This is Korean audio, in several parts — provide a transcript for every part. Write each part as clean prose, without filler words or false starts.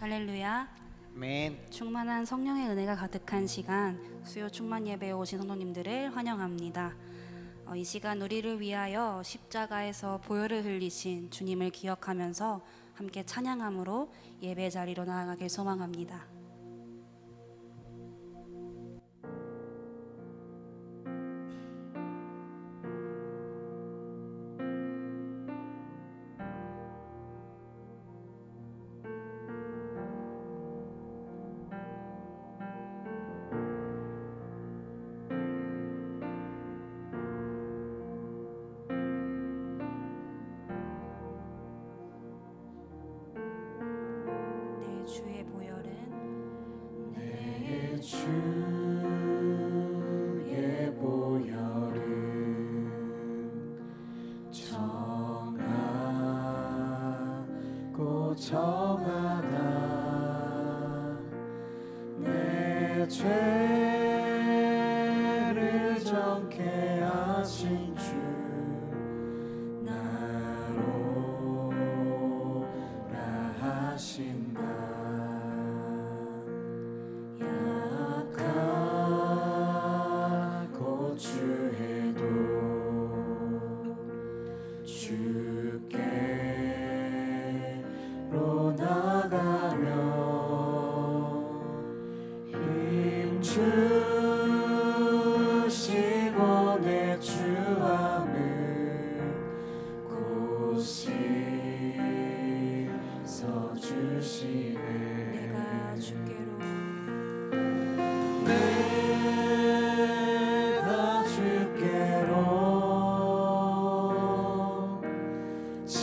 할렐루야. 아멘. 충만한 성령의 은혜가 가득한 시간, 수요 충만 예배에 오신 성도님들을 환영합니다. 이 시간 우리를 위하여 십자가에서 보혈을 흘리신 주님을 기억하면서 함께 찬양함으로 예배 자리로 나아가길 소망합니다. 내 주의 보혈은 내 주의 보혈은 정하고 정하다. 내 죄를 정케 하신 주 나로라 하신다. 약하고 주해도 주께로 나가며 힘 주시고 내 주함을 곳이 서주시네. 내가 주께로 내가 주께로 지금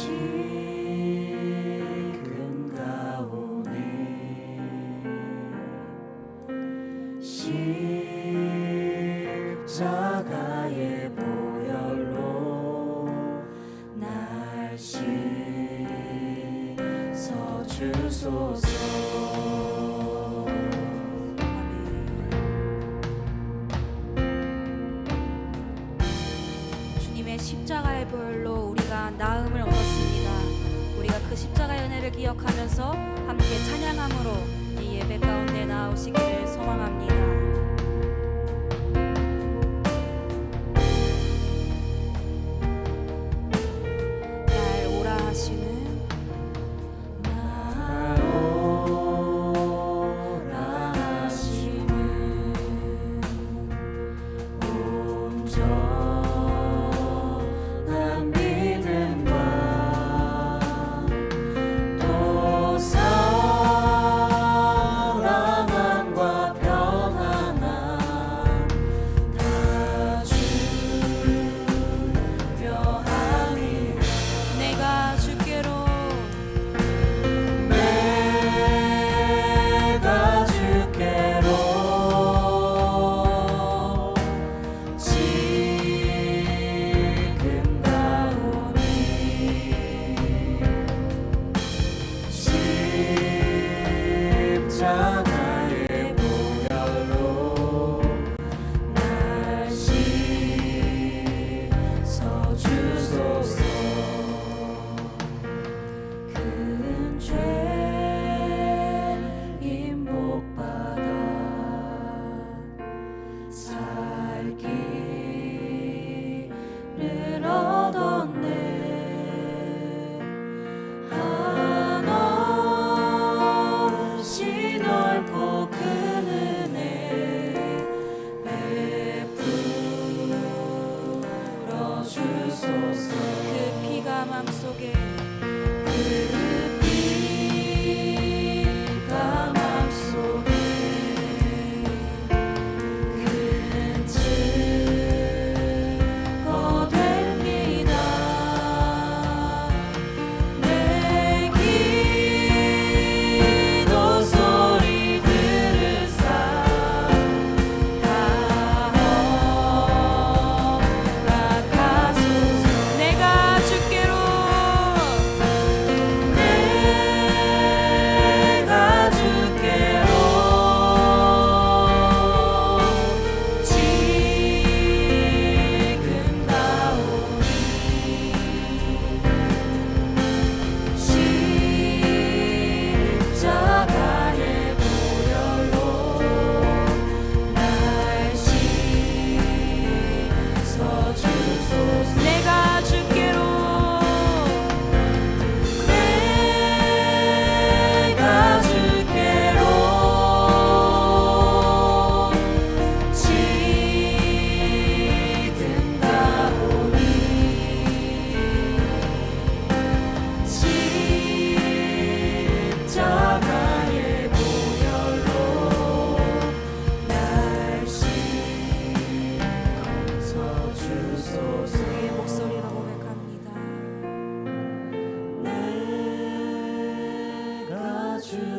가오니 십자가의 보혈로 날 씻어주소서. 주님의 십자가의 보혈로 우리가 나음을 얻었습니다. 우리가 그 십자가의 은혜를 기억하면서 함께 찬양함으로 이 예배 가운데 나오시기를 소망합니다. 날 오라 하시는 날 오라 하시는 온전한 믿음과 또 사랑함과 평안함 다 주려 함이라. 내가 주께로 내가 주께로 지금 가오니 십자가의 보혈로 날 씻어주소서. 큰 죄인 복받아 살 길을 얻었네. 한없이 널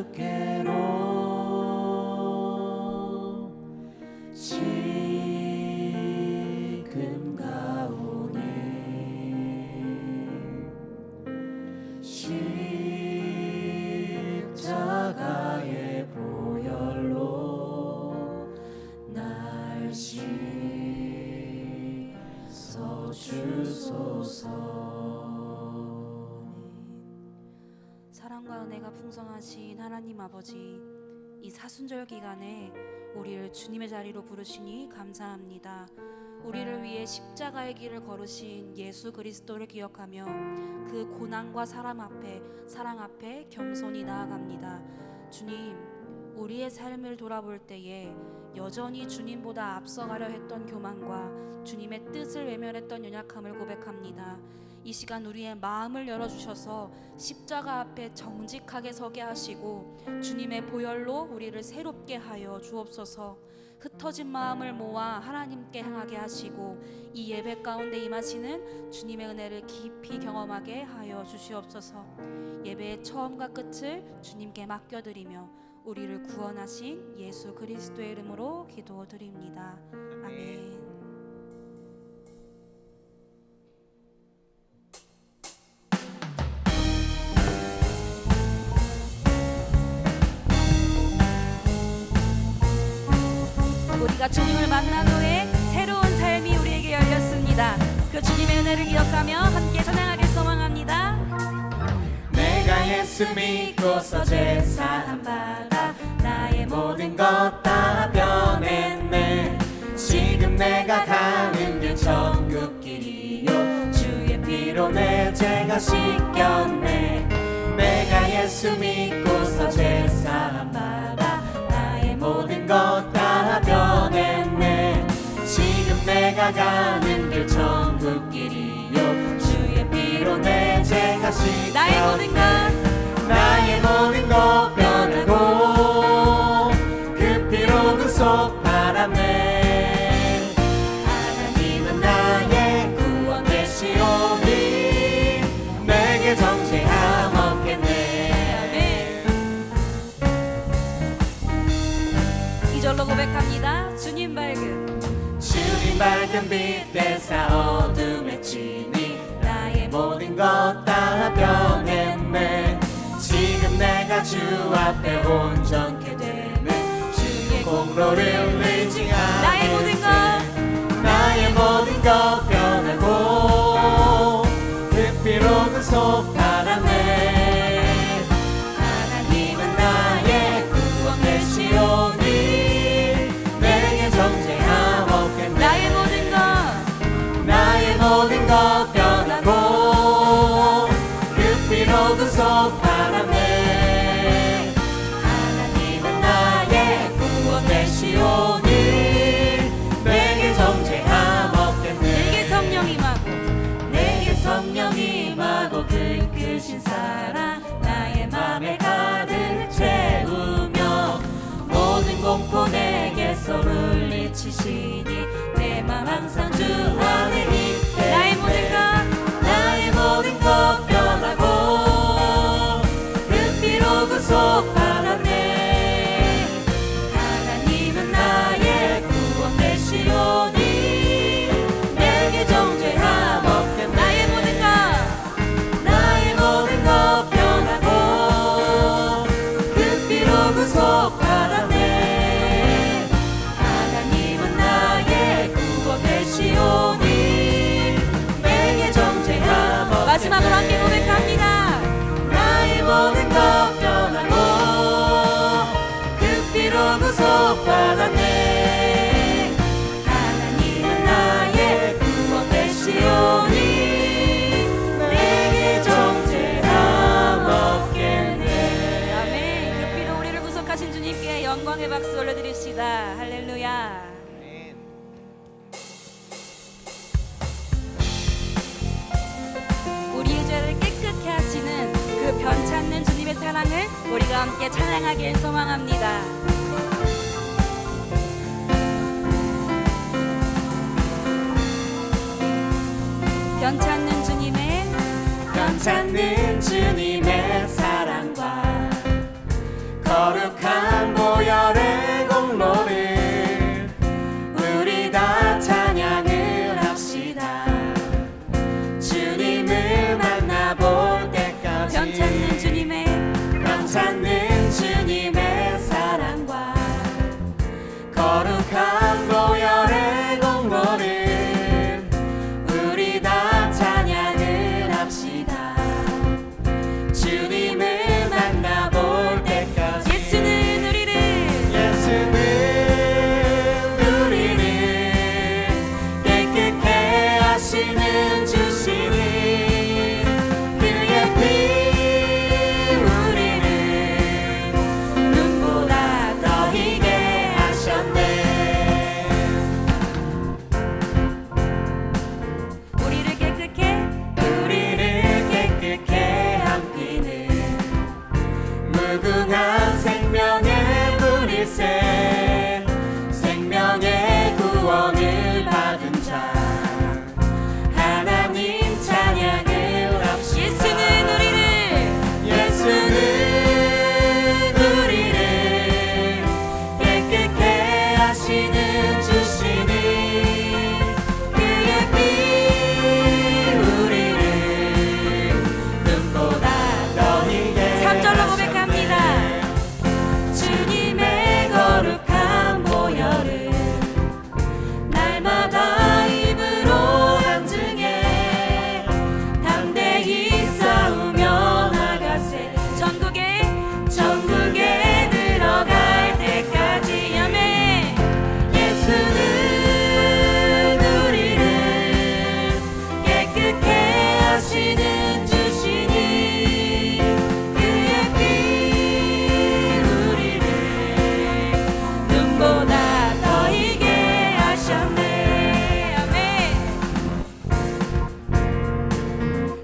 주께로 지금 가오니 십자가의 보혈로 날 씻어 주소서. 사랑과 은혜가 풍성하신 하나님 아버지, 이 사순절 기간에 우리를 주님의 자리로 부르시니 감사합니다. 우리를 위해 십자가의 길을 걸으신 예수 그리스도를 기억하며 그 고난과 사랑 앞에 겸손히 나아갑니다. 주님, 우리의 삶을 돌아볼 때에 여전히 주님보다 앞서가려 했던 교만과 주님의 뜻을 외면했던 연약함을 고백합니다. 이 시간 우리의 마음을 열어주셔서 십자가 앞에 정직하게 서게 하시고 주님의 보혈로 우리를 새롭게 하여 주옵소서. 흩어진 마음을 모아 하나님께 향하게 하시고 이 예배 가운데 임하시는 주님의 은혜를 깊이 경험하게 하여 주시옵소서. 예배의 처음과 끝을 주님께 맡겨드리며 우리를 구원하신 예수 그리스도의 이름으로 기도드립니다. 아멘. 우리가 주님을 만난 후에 새로운 삶이 우리에게 열렸습니다. 그 주님의 은혜를 기억하며 함께 찬양하길 소망합니다. 내가 예수 믿고서 제사함 받아 나의 모든 것 다 변했네. 지금 내가 가는 길 천국 길이요 주의 피로 내 죄가 씻겼네. 내가 예수 믿고서 제사함 받아 나의 모든 것 다 변했네. 지금 내가 가는 길 천국 길이요 주의 피로 내 죄가 씻겼네. 나의 모든 것 변하고 그 피로 구속받았네. 하나님은 나의 구원 되시오니 내게 정죄함 없겠네. 이절로 고백합니다. 주님 밝은 빛 대사 어둠에 치니 나의 모든 것 다 변했네. 지금 내가 주 앞에 온전케 되는 주의 공로를 의지하네. 나의 모든 것 변하고 그 피로 구속받았네. 하나님은 나의 구원 되시오니 내게 정죄함 없겠네. 나의 모든 것 변하고 그 피로 구속받았네. 하나님은 나의 구원 되시오니 내게 정죄함 없겠네. 내게 성령 임하고 그 크신 사랑 나의 맘에 가득 채우며 모든 공포 내게서 물리치시니 내 맘 항상 주 안에 있게. 나의 모든 것 변하고 그 피로 구속받았네. 하나님은 나의 구원 되시오니 내게 정죄함 없겠네. 나의 모든 것 변하고 그 피로 구속받았네. 하나님은 나의 구원 되시오니 내게 정죄함 없겠네. 마지막으로 함께 고백합니다. 나의 모든 것 변하고 그 피로 구속받았네. 하나님은 나의 구원 되시오니 내게 정죄함 없겠네. 아멘. 그 피로 우리를 구속하신 주님께 영광의 박수 올려드립시다. 할렐루야. 우리의 죄를 깨끗게 하시는 그 변찮는 주님의 사랑을 우리가 함께 찬양하길 소망합니다. 변찮는 주님의 사랑과 거룩한 보혈의 공로를 우리 다 찬양을 합시다. 주님을 만나볼 때까지 변찮는 주님의 사랑과 거룩한 보혈의 공로를 우리 다 찬양을 합시다. 주님을 만나볼 때까지 예수는 우리를 깨끗게 하시는 주시니 그의 피 우리를 눈보다 더 희게 하셨네. 우리를 깨끗게 한 피는 무궁한 생명의 불일세 생명의 구원을 받은 자 하나님 찬양을 합시다. 예수는 우리를 깨끗게 하시는 주시니 그의 피 우리를 눈보다 더 희게 3절로 고백합니다. 주님의 거룩한 보혈을 날마다 입으로 간증해 담대히 싸우며 나가세. 전국에 들어갈 때까지 아멘. 예수는 우리를 깨끗게 하시는 주시니 그의 피 우리를 눈보다 더 희게 하셨네. 아멘.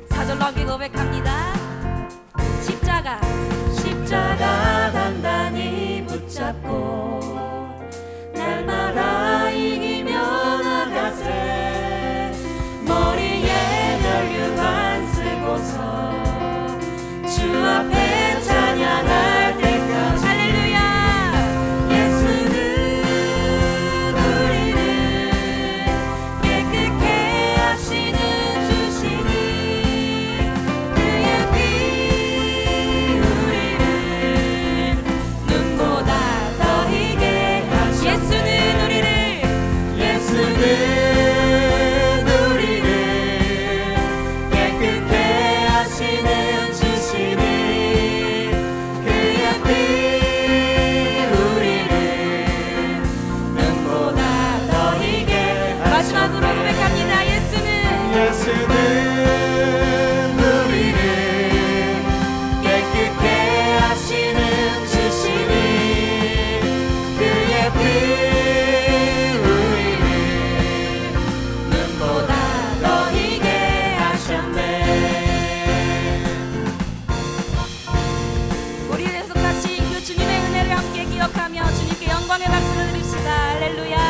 4절로 함께 고백합니다. 십자가 단단히 붙잡고 날마다 이기며 나가세. 머리에 혈류관 쓰고서 주 앞에 찬양할 때까지 할렐루야. 예수는 우리를 깨끗게 하시는 주시니 그의 피 우리를 눈보다 더 희게 하셨네. 예수는 우리를 깨끗게 하시는 주시니 그의 피 우리를 눈보다 더 희게 마지막으로 하셨네. 고백합니다. 예수는 예수는 우리를 깨끗게 하시는 주시니 그의 피 우리를 눈보다 더 희게 하셨네. 우리 계속같이 그 주님의 은혜를 함께 기억하며 주님께 영광의 박수를 드립시다. 할렐루야.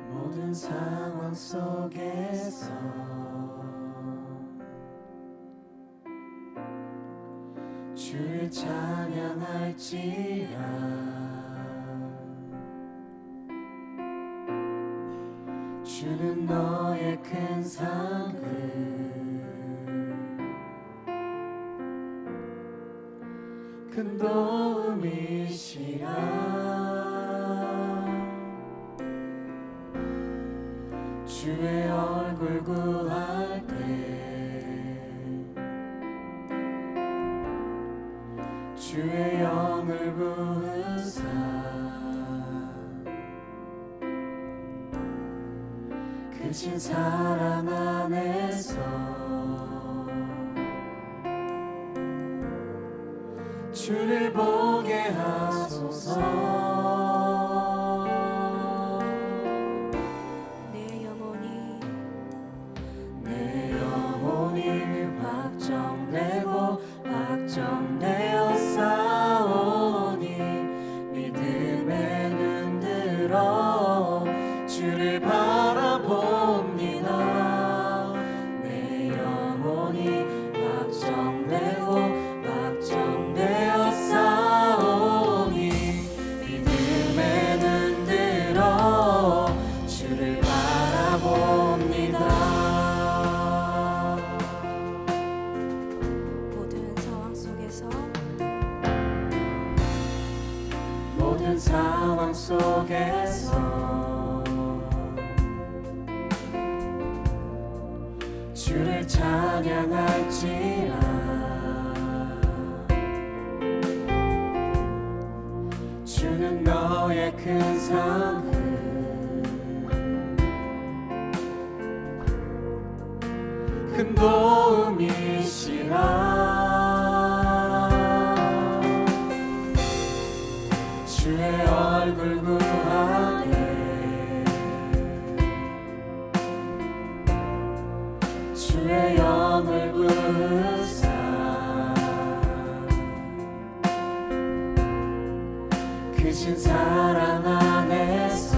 모든 상황 속에서 주를 찬양할지라. 주는 너의 큰 상급 큰 도움이시라. 주의 얼굴 구할 때 주의 영을 부으사 크신 사랑 안에서 주를 보게 하소서. 내 영혼이 확정되고 확정되어 싸우니 믿음의 눈 들어 주를 바라봅니다. 내 영혼이 확정되고 확정되어 싸우니 믿음의 눈 들어 주를 바라봅니다. 모든 상황 속에서 주를 찬양할지라. 주는 너의 큰 상급 큰 도움이시라. 주의 얼굴 구하네 주의 영을 부으사 크신 사랑 안에서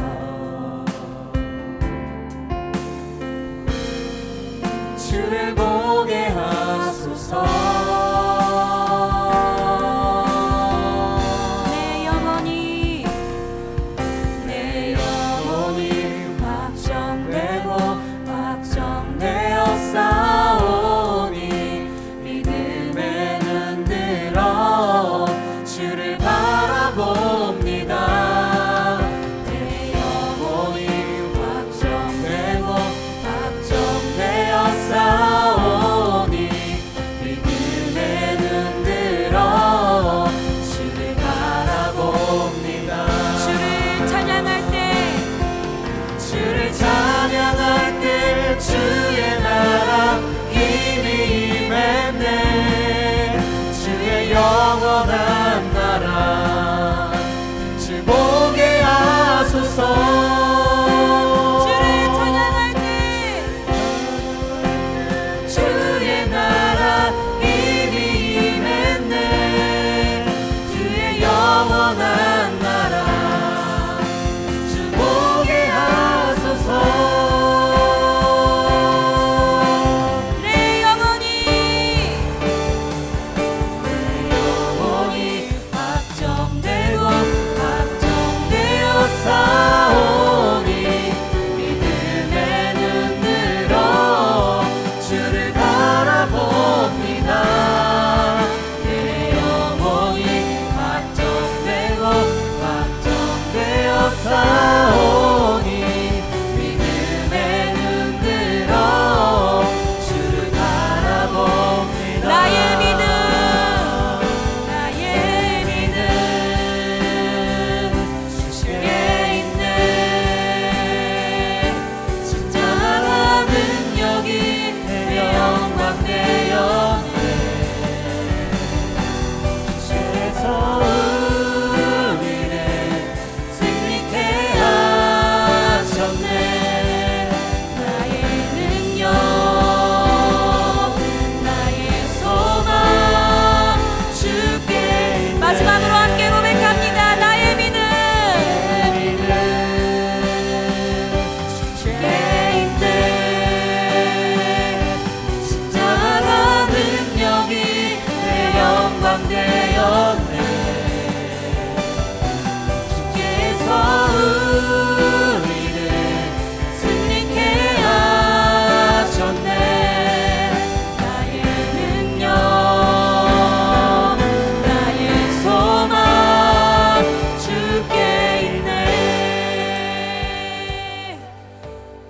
주를 보게 하소서. 주의 나라 힘이 임했네. 주의 영원한 나라 주 보게 하소서. 주를 찬양할 때 주의 나라 힘이 임했네. 주의 영원한 나라 주 보게 하소서.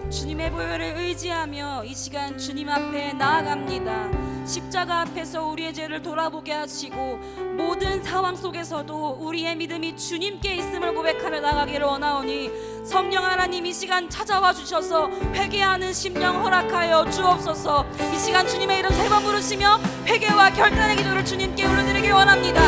주님의 보혈을 의지하며 이 시간 주님 앞에 나아갑니다. 십자가 앞에서 우리의 죄를 돌아보게 하시고 모든 상황 속에서도 우리의 믿음이 주님께 있음을 고백하며 나가기를 원하오니 성령 하나님 이 시간 찾아와 주셔서 회개하는 심령 허락하여 주옵소서. 이 시간 주님의 이름 세 번 부르시며 회개와 결단의 기도를 주님께 올려드리길 원합니다.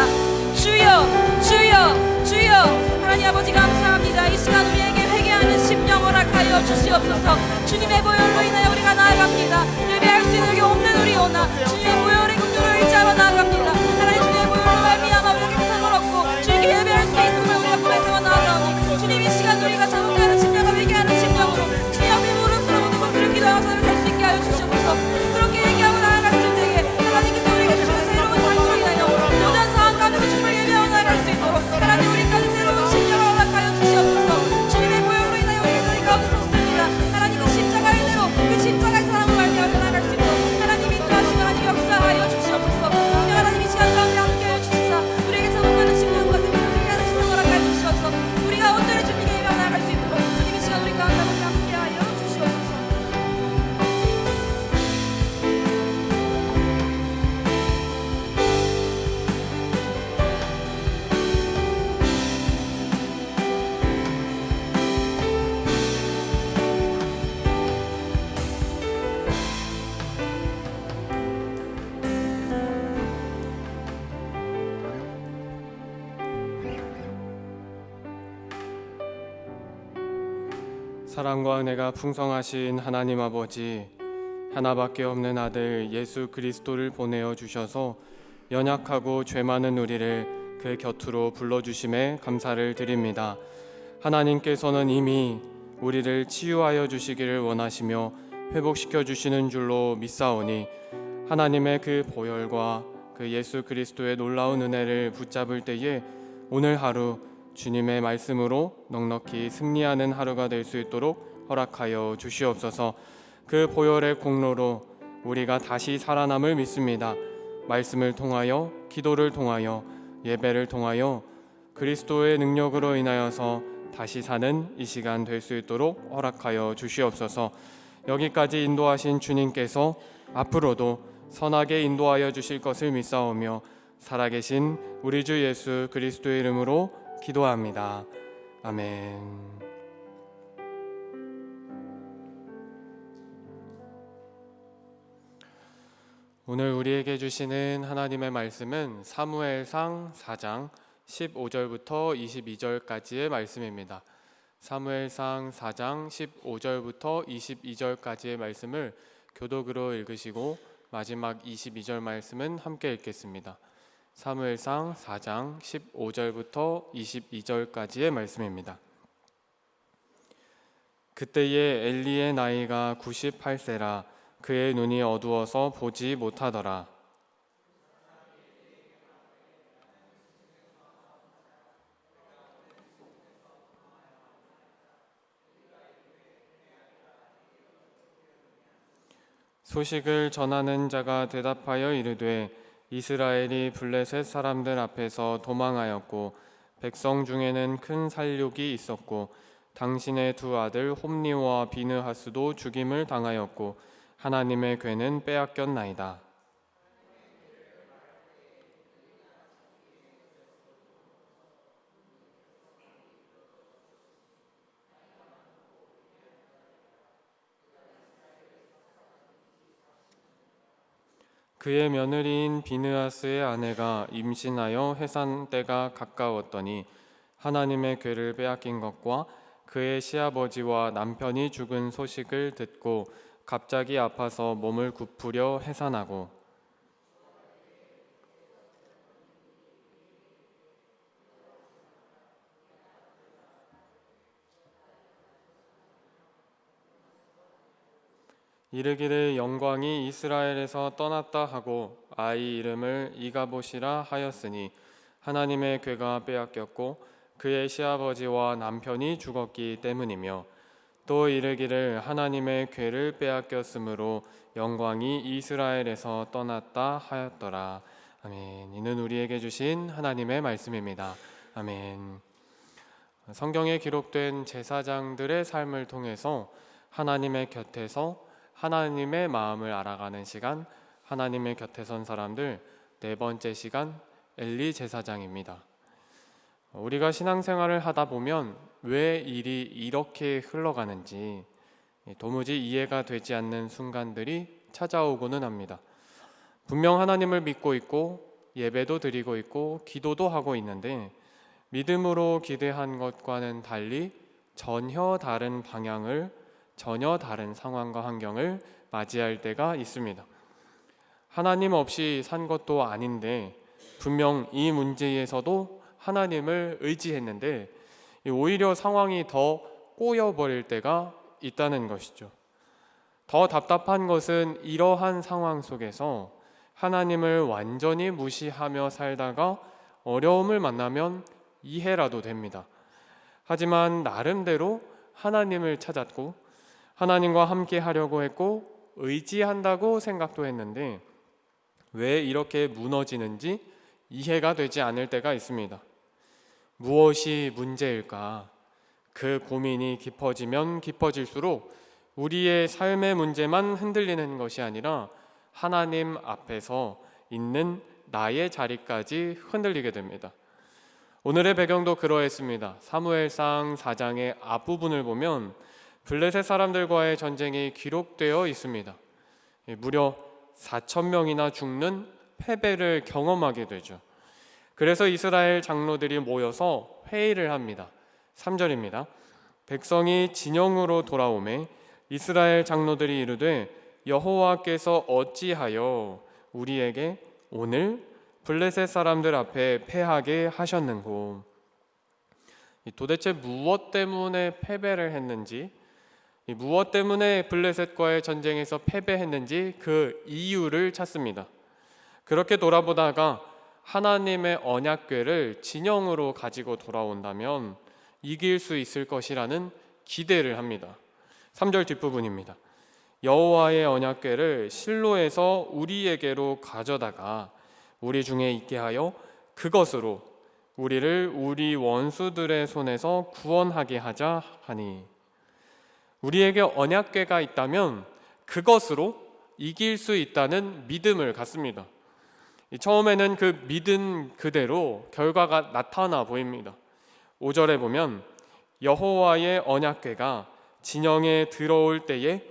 주여 주여 주여. 하나님 아버지 감사합니다. 이 시간 우리에게 회개하는 심령 허락하여 주시옵소서. 주님의 보혈로 인하여 우리가 나아갑니다. 예배할 수 있는 여기 없는 우리오나 주님의 보혈의 구주를 의지하며 나아갑니다. 하나님 주님의 보혈로 말미암아 우리에게 구원을 얻고 주님께 예배할 수 있음을 우리가 고백하며 나아가오니 주님 이 시간 우리가 자복하는 심령과 회개하는 심령으로 주님 앞에 무릎 꿇어보는 것들을 기도하며 살을 살 수 있게 하여 주시옵소서. 그렇게 얘기하고 나아갔을 때에 하나님께서 우리에게 주시는 새로운 삶으로 인하여 모든 상황 가운데서 주님을 예배하며 나아갈 수 있도록 하나님 우리까지 새로운 심령을 허락하여 주시옵소서. 주님의 보혈로 인하여 우리가 이 가운데 섰습니다. 하나님 그 십자가의 대로 그 십자가의 사랑을 말미암아 나아갈 수 있도록 하나님 인도하시고 하나님 역사하여 주시옵소서. 하나님 이 시간 가운데 함께하여 주시사 우리에게 자복하는 심령과 회개하는 심령을 허락하여 주시옵소서. 우리가 온전히 주님께 예배하며 나아갈 수 있도록 주님 이 시간 우리 가운데 함께하여 주시옵소서. 사랑과 은혜가 풍성하신 하나님 아버지, 하나밖에 없는 아들 예수 그리스도를 보내어 주셔서 연약하고 죄 많은 우리를 그 곁으로 불러주심에 감사를 드립니다. 하나님께서는 이미 우리를 치유하여 주시기를 원하시며 회복시켜 주시는 줄로 믿사오니 하나님의 그 보혈과 그 예수 그리스도의 놀라운 은혜를 붙잡을 때에 오늘 하루 주님의 말씀으로 넉넉히 승리하는 하루가 될 수 있도록 허락하여 주시옵소서. 그 보혈의 공로로 우리가 다시 살아남을 믿습니다. 말씀을 통하여, 기도를 통하여, 예배를 통하여 그리스도의 능력으로 인하여서 다시 사는 이 시간 될 수 있도록 허락하여 주시옵소서. 여기까지 인도하신 주님께서 앞으로도 선하게 인도하여 주실 것을 믿사오며 살아계신 우리 주 예수 그리스도의 이름으로 기도합니다. 아멘. 오늘 우리에게 주시는 하나님의 말씀은 사무엘상 4장 15절부터 22절까지의 말씀입니다. 사무엘상 4장 15절부터 22절까지의 말씀을 교독으로 읽으시고 마지막 22절 말씀은 함께 읽겠습니다. 사무엘상 4장 15절부터 22절까지의 말씀입니다. 그때에 엘리의 나이가 98세라 그의 눈이 어두워서 보지 못하더라. 소식을 전하는 자가 대답하여 이르되 이스라엘이 블레셋 사람들 앞에서 도망하였고 백성 중에는 큰 살육이 있었고 당신의 두 아들 홈니와 비느하스도 죽임을 당하였고 하나님의 궤는 빼앗겼나이다. 그의 며느리인 비느하스의 아내가 임신하여 해산 때가 가까웠더니 하나님의 궤를 빼앗긴 것과 그의 시아버지와 남편이 죽은 소식을 듣고 갑자기 아파서 몸을 굽으려 해산하고 이르기를 영광이 이스라엘에서 떠났다 하고 아이 이름을 이가봇이라 하였으니 하나님의 궤가 빼앗겼고 그의 시아버지와 남편이 죽었기 때문이며 또 이르기를 하나님의 궤를 빼앗겼으므로 영광이 이스라엘에서 떠났다 하였더라. 아멘. 이는 우리에게 주신 하나님의 말씀입니다. 아멘. 성경에 기록된 제사장들의 삶을 통해서 하나님의 곁에서 하나님의 마음을 알아가는 시간, 하나님의 곁에 선 사람들 네 번째 시간 엘리 제사장입니다. 우리가 신앙생활을 하다 보면 왜 일이 이렇게 흘러가는지 도무지 이해가 되지 않는 순간들이 찾아오고는 합니다. 분명 하나님을 믿고 있고 예배도 드리고 있고 기도도 하고 있는데 믿음으로 기대한 것과는 달리 전혀 다른 방향을, 전혀 다른 상황과 환경을 맞이할 때가 있습니다. 하나님 없이 산 것도 아닌데 분명 이 문제에서도 하나님을 의지했는데 오히려 상황이 더 꼬여버릴 때가 있다는 것이죠. 더 답답한 것은 이러한 상황 속에서 하나님을 완전히 무시하며 살다가 어려움을 만나면 이해라도 됩니다. 하지만 나름대로 하나님을 찾았고 하나님과 함께 하려고 했고 의지한다고 생각도 했는데 왜 이렇게 무너지는지 이해가 되지 않을 때가 있습니다. 무엇이 문제일까? 그 고민이 깊어지면 깊어질수록 우리의 삶의 문제만 흔들리는 것이 아니라 하나님 앞에서 있는 나의 자리까지 흔들리게 됩니다. 오늘의 배경도 그러했습니다. 사무엘상 4장의 앞부분을 보면 블레셋 사람들과의 전쟁이 기록되어 있습니다. 무려 4,000명이나 죽는 패배를 경험하게 되죠. 그래서 이스라엘 장로들이 모여서 회의를 합니다. 3절입니다. 백성이 진영으로 돌아오매 이스라엘 장로들이 이르되 여호와께서 어찌하여 우리에게 오늘 블레셋 사람들 앞에 패하게 하셨는고. 도대체 무엇 때문에 패배를 했는지, 무엇 때문에 블레셋과의 전쟁에서 패배했는지 그 이유를 찾습니다. 그렇게 돌아보다가 하나님의 언약궤를 진영으로 가지고 돌아온다면 이길 수 있을 것이라는 기대를 합니다. 3절 뒷부분입니다. 여호와의 언약궤를 실로에서 우리에게로 가져다가 우리 중에 있게 하여 그것으로 우리를 우리 원수들의 손에서 구원하게 하자 하니. 우리에게 언약궤가 있다면 그것으로 이길 수 있다는 믿음을 갖습니다. 처음에는 그 믿음 그대로 결과가 나타나 보입니다. 5절에 보면 여호와의 언약궤가 진영에 들어올 때에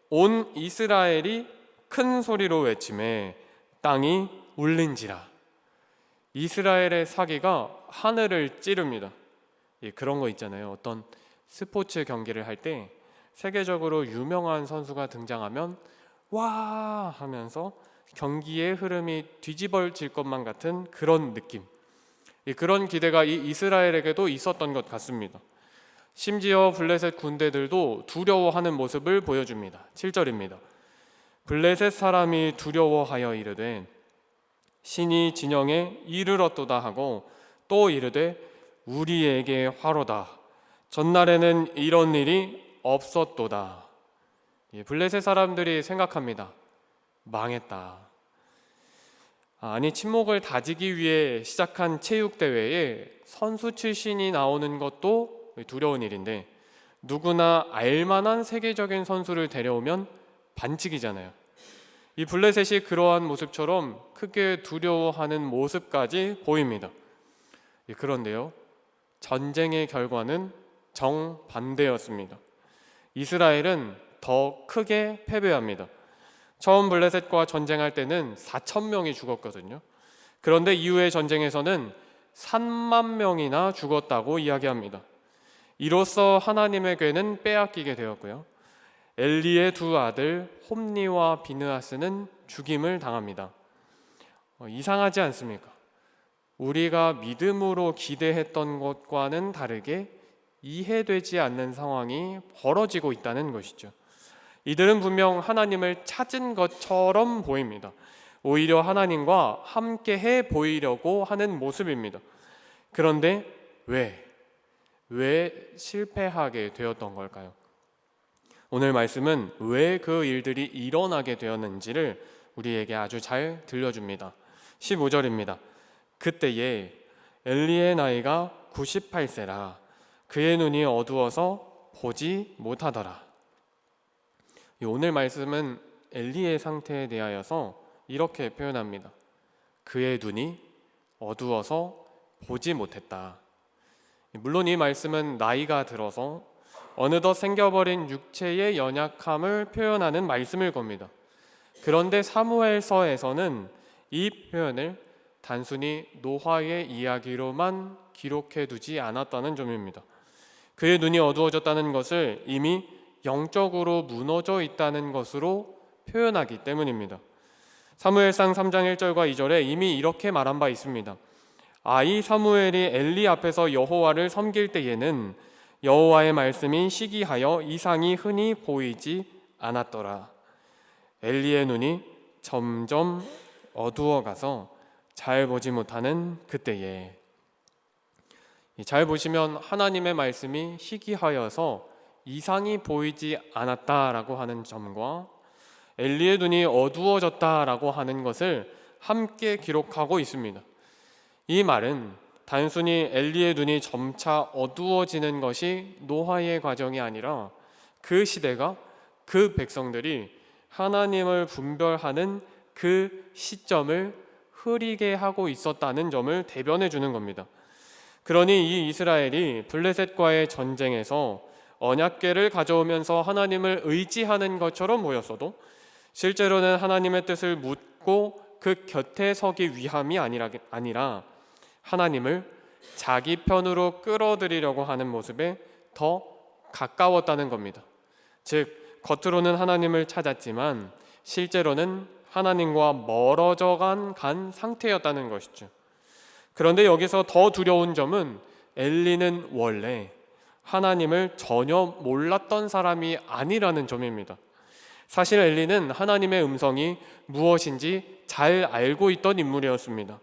온 이스라엘이 큰 소리로 외치매 땅이 울린지라. 이스라엘의 사기가 하늘을 찌릅니다. 그런 거 있잖아요. 어떤 스포츠 경기를 할 때 세계적으로 유명한 선수가 등장하면 와 하면서 경기의 흐름이 뒤집어질 것만 같은 그런 느낌, 그런 기대가 이 이스라엘에게도 있었던 것 같습니다. 심지어 블레셋 군대들도 두려워하는 모습을 보여줍니다. 7절입니다. 블레셋 사람이 두려워하여 이르되 신이 진영에 이르렀도다 하고 또 이르되 우리에게 화로다. 전날에는 이런 일이 없었도다. 블레셋 사람들이 생각합니다. 망했다. 아니, 침묵을 다지기 위해 시작한 체육대회에 선수 출신이 나오는 것도 두려운 일인데 누구나 알만한 세계적인 선수를 데려오면 반칙이잖아요. 이 블레셋이 그러한 모습처럼 크게 두려워하는 모습까지 보입니다. 그런데요, 전쟁의 결과는 정반대였습니다. 이스라엘은 더 크게 패배합니다. 처음 블레셋과 전쟁할 때는 4,000명이 죽었거든요. 그런데 이후의 전쟁에서는 3만 명이나 죽었다고 이야기합니다. 이로써 하나님의 궤는 빼앗기게 되었고요. 엘리의 두 아들 홈니와 비느하스는 죽임을 당합니다. 이상하지 않습니까? 우리가 믿음으로 기대했던 것과는 다르게 이해되지 않는 상황이 벌어지고 있다는 것이죠. 이들은 분명 하나님을 찾은 것처럼 보입니다. 오히려 하나님과 함께해 보이려고 하는 모습입니다. 그런데 왜 실패하게 되었던 걸까요? 오늘 말씀은 왜 그 일들이 일어나게 되었는지를 우리에게 아주 잘 들려줍니다. 15절입니다. 그때에 엘리의 나이가 98세라 그의 눈이 어두워서 보지 못하더라. 오늘 말씀은 엘리의 상태에 대하여서 이렇게 표현합니다. 그의 눈이 어두워서 보지 못했다. 물론 이 말씀은 나이가 들어서 어느덧 생겨버린 육체의 연약함을 표현하는 말씀일 겁니다. 그런데 사무엘서에서는 이 표현을 단순히 노화의 이야기로만 기록해 두지 않았다는 점입니다. 그의 눈이 어두워졌다는 것을 이미 영적으로 무너져 있다는 것으로 표현하기 때문입니다. 사무엘상 3장 1절과 2절에 이미 이렇게 말한 바 있습니다. 아이 사무엘이 엘리 앞에서 여호와를 섬길 때에는 여호와의 말씀이 시기하여 이상이 흔히 보이지 않았더라. 엘리의 눈이 점점 어두워가서 잘 보지 못하는 그때에, 잘 보시면 하나님의 말씀이 희귀하여서 이상이 보이지 않았다라고 하는 점과 엘리의 눈이 어두워졌다라고 하는 것을 함께 기록하고 있습니다. 이 말은 단순히 엘리의 눈이 점차 어두워지는 것이 노화의 과정이 아니라 그 시대가, 그 백성들이 하나님을 분별하는 그 시점을 흐리게 하고 있었다는 점을 대변해 주는 겁니다. 그러니 이 이스라엘이 블레셋과의 전쟁에서 언약궤를 가져오면서 하나님을 의지하는 것처럼 보였어도 실제로는 하나님의 뜻을 묻고 그 곁에 서기 위함이 아니라 하나님을 자기 편으로 끌어들이려고 하는 모습에 더 가까웠다는 겁니다. 즉 겉으로는 하나님을 찾았지만 실제로는 하나님과 멀어져 간 상태였다는 것이죠. 그런데 여기서 더 두려운 점은 엘리는 원래 하나님을 전혀 몰랐던 사람이 아니라는 점입니다. 사실 엘리는 하나님의 음성이 무엇인지 잘 알고 있던 인물이었습니다.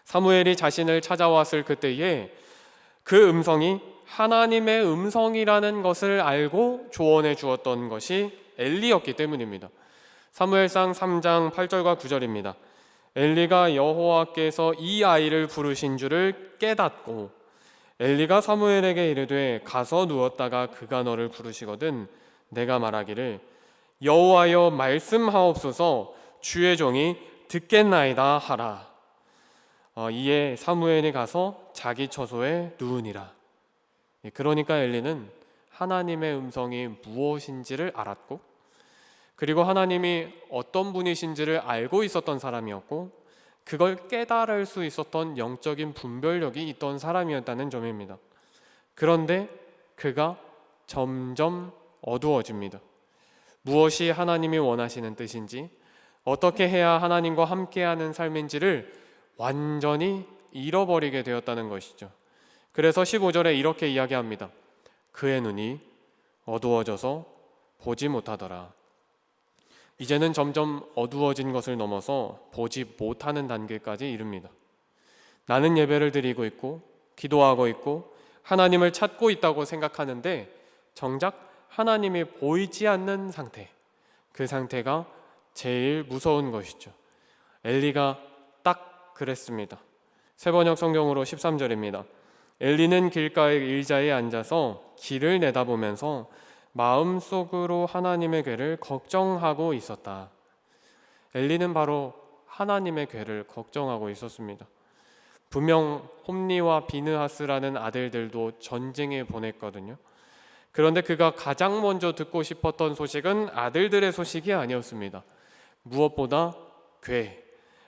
사무엘이 자신을 찾아왔을 그때에 그 음성이 하나님의 음성이라는 것을 알고 조언해 주었던 것이 엘리였기 때문입니다. 사무엘상 3장 8절과 9절입니다. 엘리가 여호와께서 이 아이를 부르신 줄을 깨닫고 엘리가 사무엘에게 이르되 가서 누웠다가 그가 너를 부르시거든 내가 말하기를 여호와여 말씀하옵소서 주의 종이 듣겠나이다 하라. 이에 사무엘이 가서 자기 처소에 누우니라. 그러니까 엘리는 하나님의 음성이 무엇인지를 알았고 그리고 하나님이 어떤 분이신지를 알고 있었던 사람이었고 그걸 깨달을 수 있었던 영적인 분별력이 있던 사람이었다는 점입니다. 그런데 그가 점점 어두워집니다. 무엇이 하나님이 원하시는 뜻인지, 어떻게 해야 하나님과 함께하는 삶인지를 완전히 잃어버리게 되었다는 것이죠. 그래서 15절에 이렇게 이야기합니다. 그의 눈이 어두워져서 보지 못하더라. 이제는 점점 어두워진 것을 넘어서 보지 못하는 단계까지 이릅니다. 나는 예배를 드리고 있고 기도하고 있고 하나님을 찾고 있다고 생각하는데 정작 하나님이 보이지 않는 상태, 그 상태가 제일 무서운 것이죠. 엘리가 딱 그랬습니다. 새번역 성경으로 13절입니다. 엘리는 길가의 의자에 앉아서 길을 내다보면서 마음속으로 하나님의 궤를 걱정하고 있었다. 엘리는 바로 하나님의 궤를 걱정하고 있었습니다. 분명 홈니와 비느하스라는 아들들도 전쟁에 보냈거든요. 그런데 그가 가장 먼저 듣고 싶었던 소식은 아들들의 소식이 아니었습니다. 무엇보다 궤,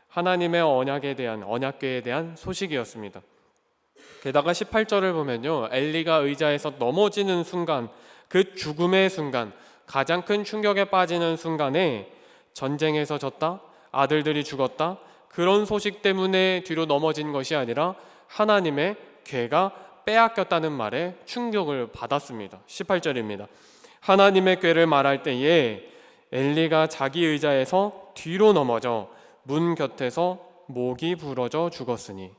하나님의 언약궤에 대한 소식이었습니다. 게다가 18절을 보면요, 엘리가 의자에서 넘어지는 순간, 그 죽음의 순간, 가장 큰 충격에 빠지는 순간에 전쟁에서 졌다, 아들들이 죽었다, 그런 소식 때문에 뒤로 넘어진 것이 아니라 하나님의 궤가 빼앗겼다는 말에 충격을 받았습니다. 18절입니다. 하나님의 궤를 말할 때에 엘리가 자기 의자에서 뒤로 넘어져 문 곁에서 목이 부러져 죽었으니,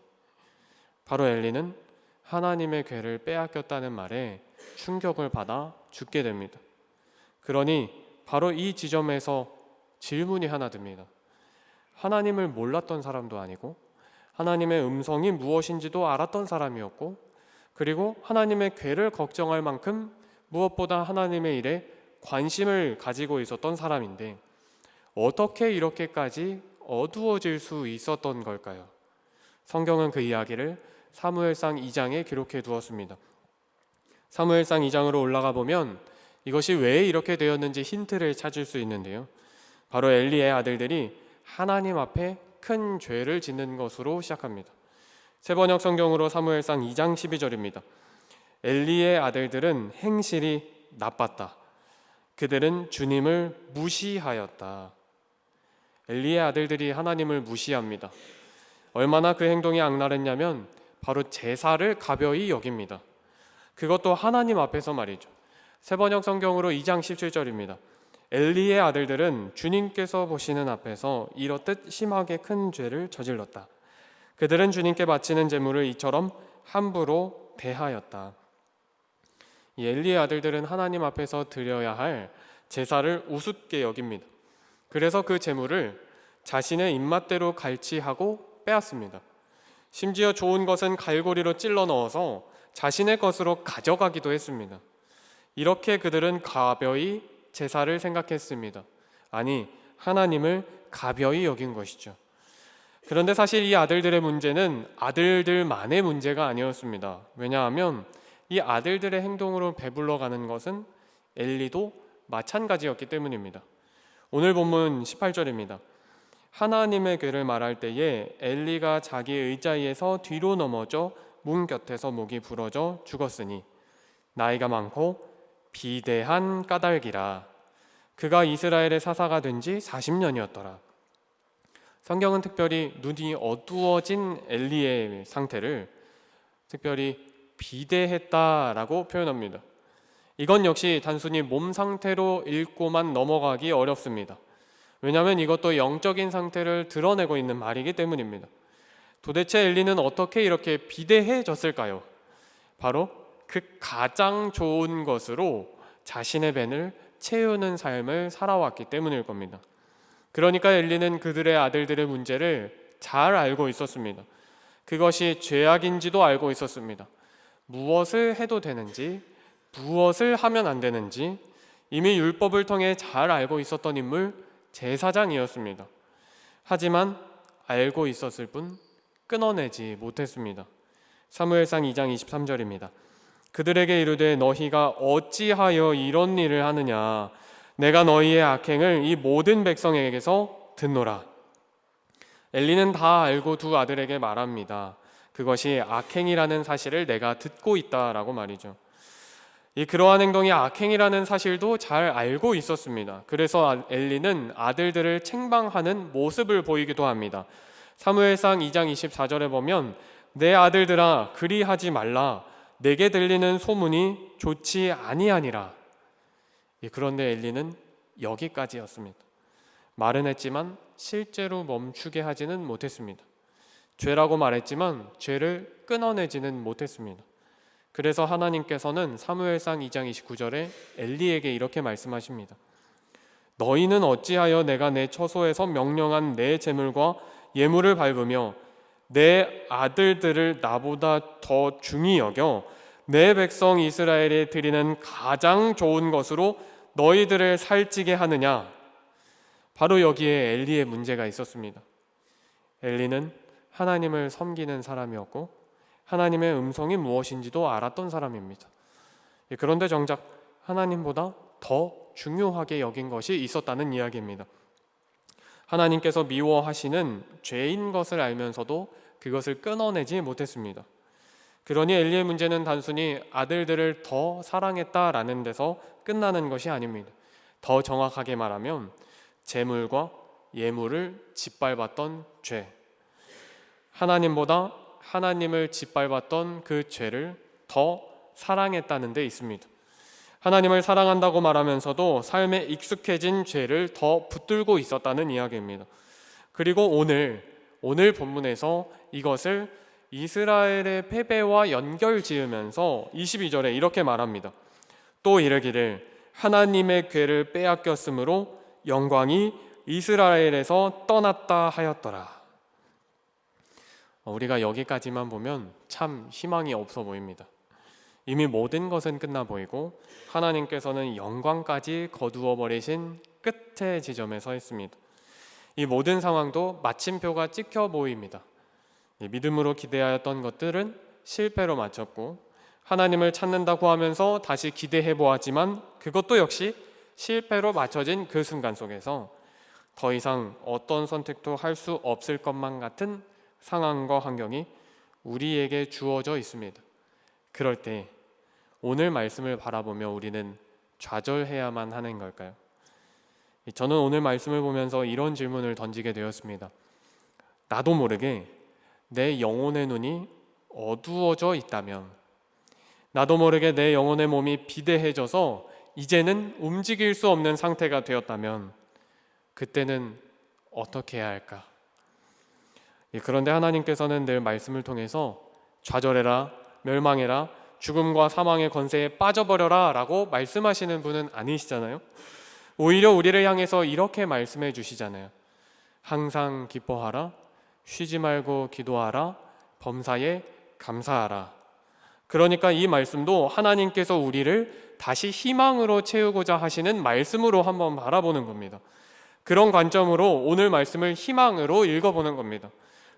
바로 엘리는 하나님의 궤를 빼앗겼다는 말에 충격을 받아 죽게 됩니다. 그러니 바로 이 지점에서 질문이 하나 듭니다. 하나님을 몰랐던 사람도 아니고 하나님의 음성이 무엇인지도 알았던 사람이었고 그리고 하나님의 궤를 걱정할 만큼 무엇보다 하나님의 일에 관심을 가지고 있었던 사람인데 어떻게 이렇게까지 어두워질 수 있었던 걸까요? 성경은 그 이야기를 사무엘상 2장에 기록해 두었습니다. 사무엘상 2장으로 올라가 보면 이것이 왜 이렇게 되었는지 힌트를 찾을 수 있는데요. 바로 엘리의 아들들이 하나님 앞에 큰 죄를 짓는 것으로 시작합니다. 세번역 성경으로 사무엘상 2장 12절입니다. 엘리의 아들들은 행실이 나빴다. 그들은 주님을 무시하였다. 엘리의 아들들이 하나님을 무시합니다. 얼마나 그 행동이 악랄했냐면 바로 제사를 가벼이 여깁니다. 그것도 하나님 앞에서 말이죠. 세번역 성경으로 2장 17절입니다. 엘리의 아들들은 주님께서 보시는 앞에서 이렇듯 심하게 큰 죄를 저질렀다. 그들은 주님께 바치는 제물을 이처럼 함부로 대하였다. 이 엘리의 아들들은 하나님 앞에서 드려야 할 제사를 우습게 여깁니다. 그래서 그 제물을 자신의 입맛대로 갈취하고 빼앗습니다. 심지어 좋은 것은 갈고리로 찔러 넣어서 자신의 것으로 가져가기도 했습니다. 이렇게 그들은 가벼이 제사를 생각했습니다. 아니, 하나님을 가벼이 여긴 것이죠. 그런데 사실 이 아들들의 문제는 아들들만의 문제가 아니었습니다. 왜냐하면 이 아들들의 행동으로 배불러가는 것은 엘리도 마찬가지였기 때문입니다. 오늘 본문 18절입니다. 하나님의 괴를 말할 때에 엘리가 자기 의자에서 뒤로 넘어져 문 곁에서 목이 부러져 죽었으니 나이가 많고 비대한 까닭이라. 그가 이스라엘의 사사가 된 지 40년이었더라. 성경은 특별히 눈이 어두워진 엘리의 상태를 특별히 비대했다라고 표현합니다. 이건 역시 단순히 몸 상태로 읽고만 넘어가기 어렵습니다. 왜냐하면 이것도 영적인 상태를 드러내고 있는 말이기 때문입니다. 도대체 엘리는 어떻게 이렇게 비대해졌을까요? 바로 그 가장 좋은 것으로 자신의 뱃을 채우는 삶을 살아왔기 때문일 겁니다. 그러니까 엘리는 그들의 아들들의 문제를 잘 알고 있었습니다. 그것이 죄악인지도 알고 있었습니다. 무엇을 해도 되는지, 무엇을 하면 안 되는지 이미 율법을 통해 잘 알고 있었던 인물 제사장이었습니다. 하지만 알고 있었을 뿐 끊어내지 못했습니다. 사무엘상 2장 23절입니다. 그들에게 이르되 너희가 어찌하여 이런 일을 하느냐. 내가 너희의 악행을 이 모든 백성에게서 듣노라. 엘리는 다 알고 두 아들에게 말합니다. 그것이 악행이라는 사실을 내가 듣고 있다라고 말이죠. 이 그러한 행동이 악행이라는 사실도 잘 알고 있었습니다. 그래서 엘리는 아들들을 책망하는 모습을 보이기도 합니다. 사무엘상 2장 24절에 보면 내 아들들아 그리하지 말라. 내게 들리는 소문이 좋지 아니하니라. 그런데 엘리는 여기까지였습니다. 말은 했지만 실제로 멈추게 하지는 못했습니다. 죄라고 말했지만 죄를 끊어내지는 못했습니다. 그래서 하나님께서는 사무엘상 2장 29절에 엘리에게 이렇게 말씀하십니다. 너희는 어찌하여 내가 내 처소에서 명령한 내 제물과 예물을 밟으며 내 아들들을 나보다 더 중히 여겨 내 백성 이스라엘에 드리는 가장 좋은 것으로 너희들을 살찌게 하느냐. 바로 여기에 엘리의 문제가 있었습니다. 엘리는 하나님을 섬기는 사람이었고 하나님의 음성이 무엇인지도 알았던 사람입니다. 그런데 정작 하나님보다 더 중요하게 여긴 것이 있었다는 이야기입니다. 하나님께서 미워하시는 죄인 것을 알면서도 그것을 끊어내지 못했습니다. 그러니 엘리의 문제는 단순히 아들들을 더 사랑했다라는 데서 끝나는 것이 아닙니다. 더 정확하게 말하면 제물과 예물을 짓밟았던 죄, 하나님보다 하나님을 짓밟았던 그 죄를 더 사랑했다는 데 있습니다. 하나님을 사랑한다고 말하면서도 삶에 익숙해진 죄를 더 붙들고 있었다는 이야기입니다. 그리고 오늘 본문에서 이것을 이스라엘의 패배와 연결 지으면서 22절에 이렇게 말합니다. 또 이르기를 하나님의 궤를 빼앗겼으므로 영광이 이스라엘에서 떠났다 하였더라. 우리가 여기까지만 보면 참 희망이 없어 보입니다. 이미 모든 것은 끝나 보이고 하나님께서는 영광까지 거두어 버리신 끝의 지점에 서 있습니다. 이 모든 상황도 마침표가 찍혀 보입니다. 믿음으로 기대하였던 것들은 실패로 마쳤고, 하나님을 찾는다고 하면서 다시 기대해 보았지만 그것도 역시 실패로 맞춰진 그 순간 속에서 더 이상 어떤 선택도 할 수 없을 것만 같은 상황과 환경이 우리에게 주어져 있습니다. 그럴 때 오늘 말씀을 바라보며 우리는 좌절해야만 하는 걸까요? 저는 오늘 말씀을 보면서 이런 질문을 던지게 되었습니다. 나도 모르게 내 영혼의 눈이 어두워져 있다면, 나도 모르게 내 영혼의 몸이 비대해져서 이제는 움직일 수 없는 상태가 되었다면 그때는 어떻게 해야 할까? 그런데 하나님께서는 늘 말씀을 통해서 좌절해라, 멸망해라, 죽음과 사망의 권세에 빠져버려라 라고 말씀하시는 분은 아니시잖아요. 오히려 우리를 향해서 이렇게 말씀해 주시잖아요. 항상 기뻐하라, 쉬지 말고 기도하라, 범사에 감사하라. 그러니까 이 말씀도 하나님께서 우리를 다시 희망으로 채우고자 하시는 말씀으로 한번 바라보는 겁니다. 그런 관점으로 오늘 말씀을 희망으로 읽어보는 겁니다.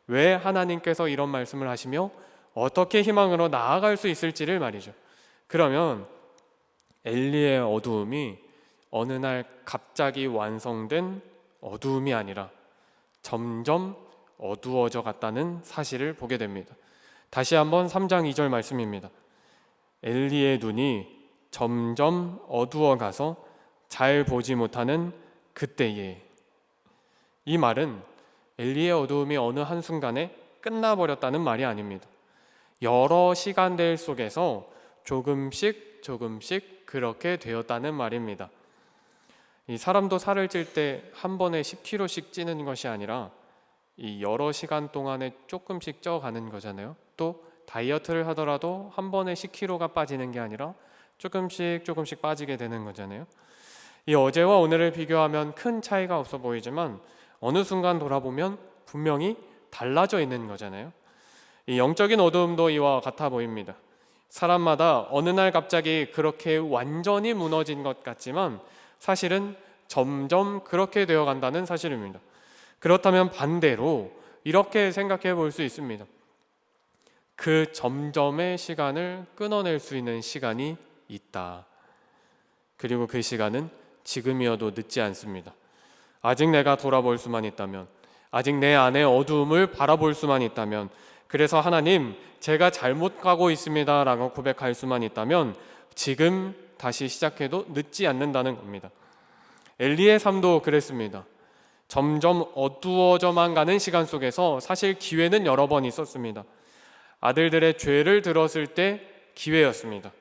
왜 하나님께서 이런 말씀을 하시며 어떻게 희망으로 나아갈 수 있을지를 말이죠. 그러면 엘리의 어두움이 어느 날 갑자기 완성된 어두움이 아니라 점점 어두워져 갔다는 사실을 보게 됩니다. 다시 한번 3장 2절 말씀입니다. 엘리의 눈이 점점 어두워 가서 잘 보지 못하는 그때에. 이 말은 엘리의 어두움이 어느 한순간에 끝나버렸다는 말이 아닙니다. 여러 시간들 속에서 조금씩 그렇게 되었다는 말입니다. 이 사람도 살을 찔 때 한 번에 10kg씩 찌는 것이 아니라 이 여러 시간 동안에 조금씩 쪄가는 거잖아요. 또 다이어트를 하더라도 한 번에 10kg가 빠지는 게 아니라 조금씩 빠지게 되는 거잖아요. 이 어제와 오늘을 비교하면 큰 차이가 없어 보이지만 어느 순간 돌아보면 분명히 달라져 있는 거잖아요. 이 영적인 어두움도 이와 같아 보입니다. 사람마다 어느 날 갑자기 그렇게 완전히 무너진 것 같지만 사실은 점점 그렇게 되어 간다는 사실입니다. 그렇다면 반대로 이렇게 생각해 볼 수 있습니다. 그 점점의 시간을 끊어낼 수 있는 시간이 있다. 그리고 그 시간은 지금이어도 늦지 않습니다. 아직 내가 돌아볼 수만 있다면, 아직 내 안의 어두움을 바라볼 수만 있다면, 그래서 하나님, 제가 잘못 가고 있습니다 라고 고백할 수만 있다면 지금 다시 시작해도 늦지 않는다는 겁니다. 엘리의 삶도 그랬습니다. 점점 어두워져만 가는 시간 속에서 사실 기회는 여러 번 있었습니다. 아들들의 죄를 들었을 때 기회였습니다.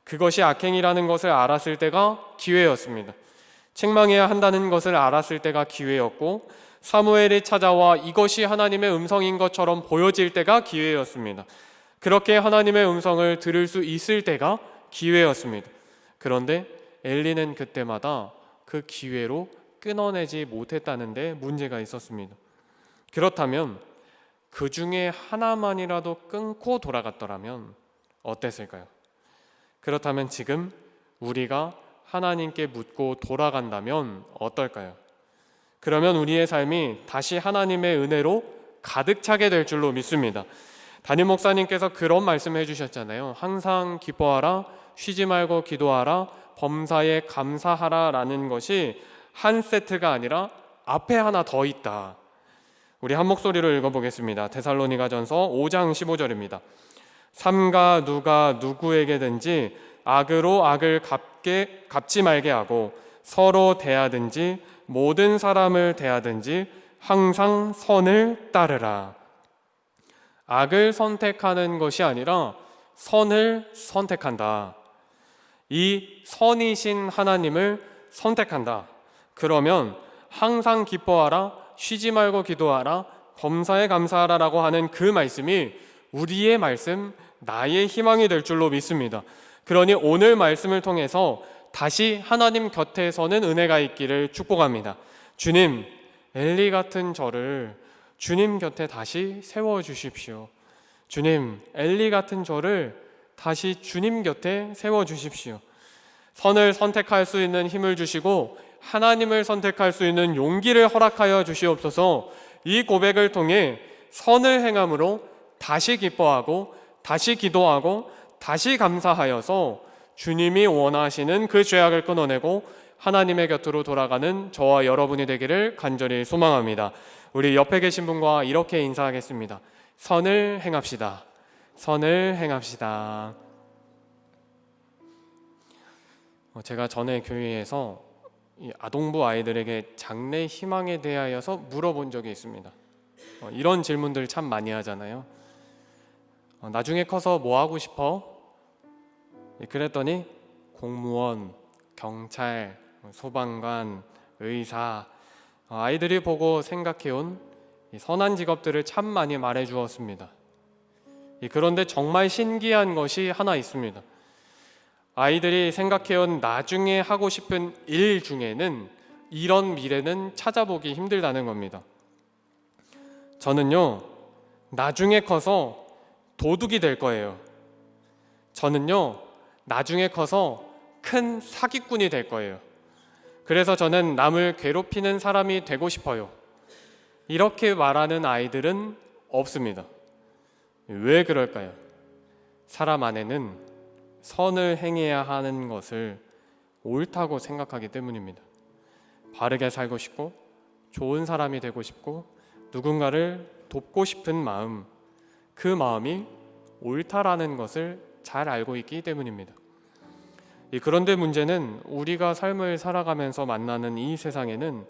그것이 악행이라는 것을 알았을 때가 기회였습니다. 책망해야 한다는 것을 알았을 때가 기회였고, 사무엘이 찾아와 이것이 하나님의 음성인 것처럼 보여질 때가 기회였습니다. 그렇게 하나님의 음성을 들을 수 있을 때가 기회였습니다. 그런데 엘리는 그때마다 그 기회로 끊어내지 못했다는 데 문제가 있었습니다. 그렇다면 그 중에 하나만이라도 끊고 돌아갔더라면 어땠을까요? 그렇다면 지금 우리가 하나님께 묻고 돌아간다면 어떨까요? 그러면 우리의 삶이 다시 하나님의 은혜로 가득 차게 될 줄로 믿습니다. 담임 목사님께서 그런 말씀을 해주셨잖아요. 항상 기뻐하라, 쉬지 말고 기도하라, 범사에 감사하라 라는 것이 한 세트가 아니라 앞에 하나 더 있다. 우리 한 목소리로 읽어보겠습니다. 데살로니가전서 5장 15절입니다. 삼가 누가 누구에게든지 악으로 악을 갚지 말게 하고 서로 대하든지 모든 사람을 대하든지 항상 선을 따르라. 악을 선택하는 것이 아니라 선을 선택한다. 이 선이신 하나님을 선택한다. 그러면 항상 기뻐하라, 쉬지 말고 기도하라, 범사에 감사하라 라고 하는 그 말씀이 우리의 말씀, 나의 희망이 될 줄로 믿습니다. 그러니 오늘 말씀을 통해서 다시 하나님 곁에 서는 은혜가 있기를 축복합니다. 주님, 엘리 같은 저를 주님 곁에 다시 세워주십시오. 주님, 엘리 같은 저를 다시 주님 곁에 세워주십시오. 선을 선택할 수 있는 힘을 주시고 하나님을 선택할 수 있는 용기를 허락하여 주시옵소서. 이 고백을 통해 선을 행함으로 다시 기뻐하고 다시 기도하고 다시 감사하여서 주님이 원하시는 그 죄악을 끊어내고 하나님의 곁으로 돌아가는 저와 여러분이 되기를 간절히 소망합니다. 우리 옆에 계신 분과 이렇게 인사하겠습니다. 선을 행합시다. 선을 행합시다. 제가 전에 교회에서 이 아동부 아이들에게 장래 희망에 대하여서 물어본 적이 있습니다. 이런 질문들 참 많이 하잖아요. 나중에 커서 뭐 하고 싶어? 그랬더니 공무원, 경찰, 소방관, 의사, 아이들이 보고 생각해온 선한 직업들을 참 많이 말해주었습니다. 그런데 정말 신기한 것이 하나 있습니다. 아이들이 생각해온 나중에 하고 싶은 일 중에는 이런 미래는 찾아보기 힘들다는 겁니다. 저는요, 나중에 커서 도둑이 될 거예요. 저는요, 나중에 커서 큰 사기꾼이 될 거예요. 그래서 저는 남을 괴롭히는 사람이 되고 싶어요. 이렇게 말하는 아이들은 없습니다. 왜 그럴까요? 사람 안에는 선을 행해야 하는 것을 옳다고 생각하기 때문입니다. 바르게 살고 싶고 좋은 사람이 되고 싶고 누군가를 돕고 싶은 마음, 그 마음이 옳다라는 것을 잘 알고 있기 때문입니다. 그런데 문제는 우리가 삶을 살아가면서 만나는 이 세상에는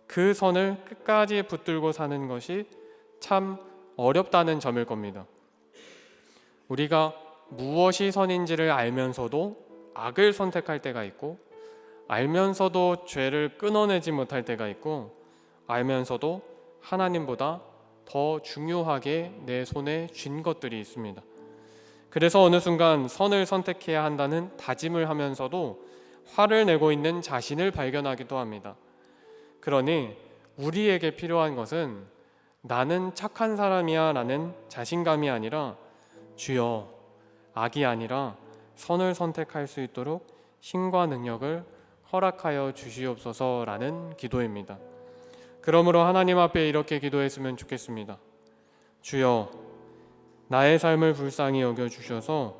그 선을 끝까지 붙들고 사는 것이 참 어렵다는 점일 겁니다. 우리가 무엇이 선인지를 알면서도 악을 선택할 때가 있고, 알면서도 죄를 끊어내지 못할 때가 있고, 알면서도 하나님보다 더 중요하게 내 손에 쥔 것들이 있습니다. 그래서 어느 순간 선을 선택해야 한다는 다짐을 하면서도 화를 내고 있는 자신을 발견하기도 합니다. 그러니 우리에게 필요한 것은 나는 착한 사람이야 라는 자신감이 아니라 주여, 악이 아니라 선을 선택할 수 있도록 힘과 능력을 허락하여 주시옵소서라는 기도입니다. 그러므로 하나님 앞에 이렇게 기도했으면 좋겠습니다. 주여, 나의 삶을 불쌍히 여겨주셔서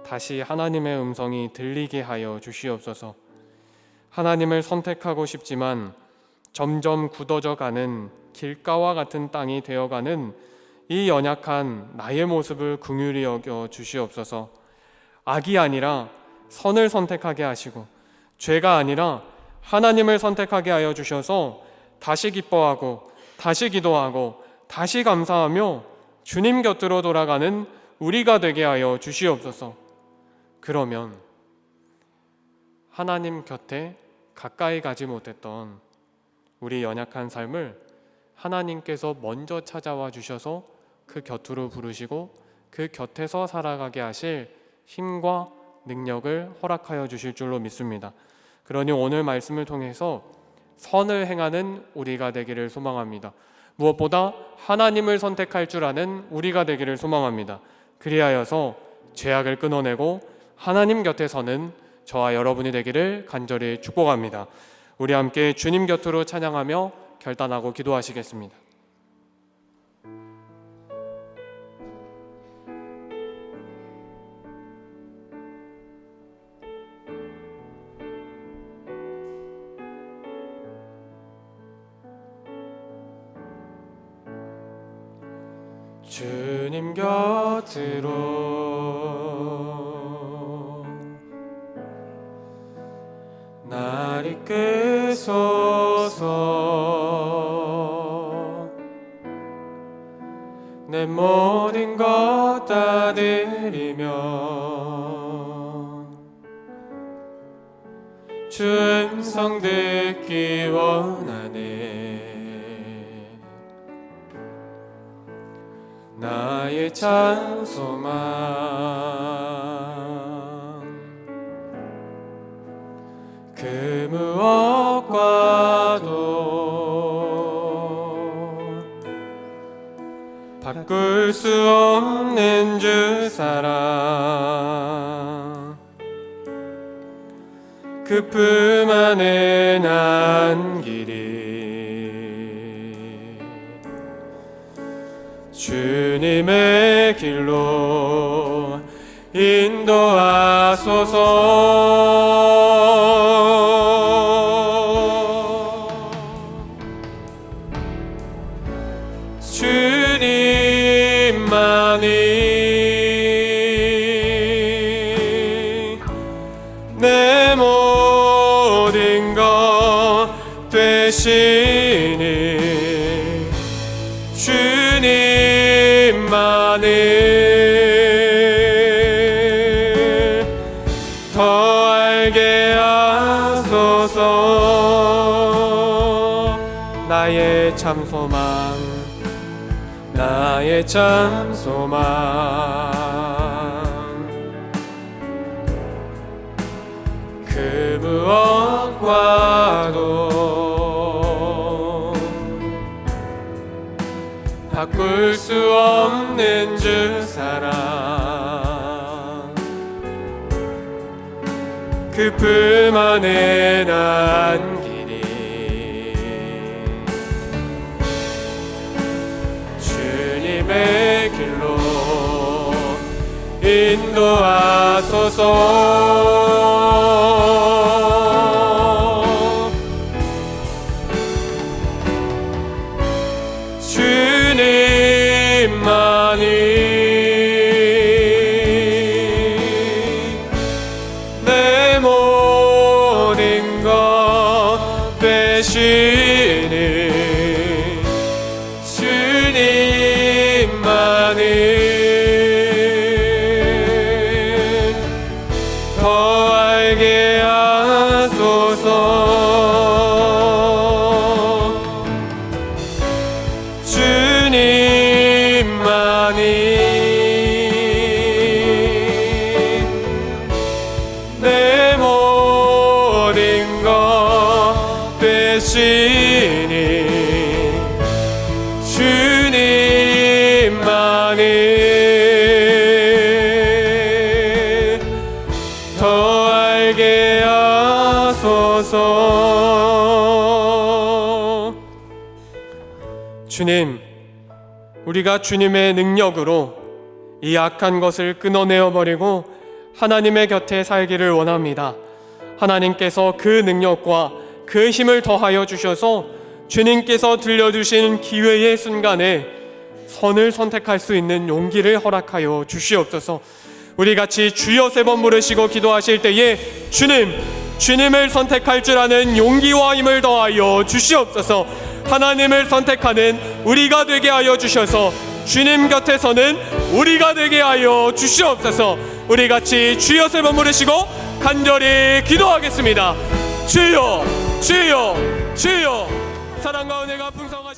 다시 하나님의 음성이 들리게 하여 주시옵소서. 하나님을 선택하고 싶지만 점점 굳어져 가는 길가와 같은 땅이 되어가는 이 연약한 나의 모습을 긍휼히 여겨 주시옵소서. 악이 아니라 선을 선택하게 하시고 죄가 아니라 하나님을 선택하게 하여 주셔서 다시 기뻐하고 다시 기도하고 다시 감사하며 주님 곁으로 돌아가는 우리가 되게 하여 주시옵소서. 그러면 하나님 곁에 가까이 가지 못했던 우리 연약한 삶을 하나님께서 먼저 찾아와 주셔서 그 곁으로 부르시고 그 곁에서 살아가게 하실 힘과 능력을 허락하여 주실 줄로 믿습니다. 그러니 오늘 말씀을 통해서 선을 행하는 우리가 되기를 소망합니다. 무엇보다 하나님을 선택할 줄 아는 우리가 되기를 소망합니다. 그리하여서 죄악을 끊어내고 하나님 곁에 서는 저와 여러분이 되기를 간절히 축복합니다. 우리 함께 주님 곁으로 찬양하며 결단하고 기도하시겠습니다. 주님 곁으로 날 이끄소서. 내 모든 것 다 드리며 주 음성 듣기 원하네. 나의 찬송만 그 무엇과도 바꿀 수 없는 주 사랑, 그 그 품 안에 난 길이 주님의 길로 인도하소서. 주님만이 내 모든 것 되시니 주님만을 더 알게 하소서. 나의 참 소망, 나의 참 소망, 그 무엇과도 바꿀 수 없는 주 사랑, 그 품 안에 난 길이 주님의 길로 인도하소서. 주님만이 내 모든 것 되시니 주님만을 더 알게 하소서. 주님만이 내 모든 것 되시니 주님만을 더 알게 하소서. 주님, 우리가 주님의 능력으로 이 악한 것을 끊어내어 버리고 하나님의 곁에 살기를 원합니다. 하나님께서 그 능력과 그 힘을 더하여 주셔서 주님께서 들려주신 기회의 순간에 선을 선택할 수 있는 용기를 허락하여 주시옵소서. 우리 같이 주여 3번 부르시고 기도하실 때에 주님을 선택할 줄 아는 용기와 힘을 더하여 주시옵소서. 하나님을 선택하는 우리가 되게 하여 주셔서 주님 곁에서는 우리가 되게 하여 주시옵소서. 우리 같이 주여 3번 부르시고 간절히 기도하겠습니다. 주여, 주여, 주여. 사랑과 은혜가 풍성하신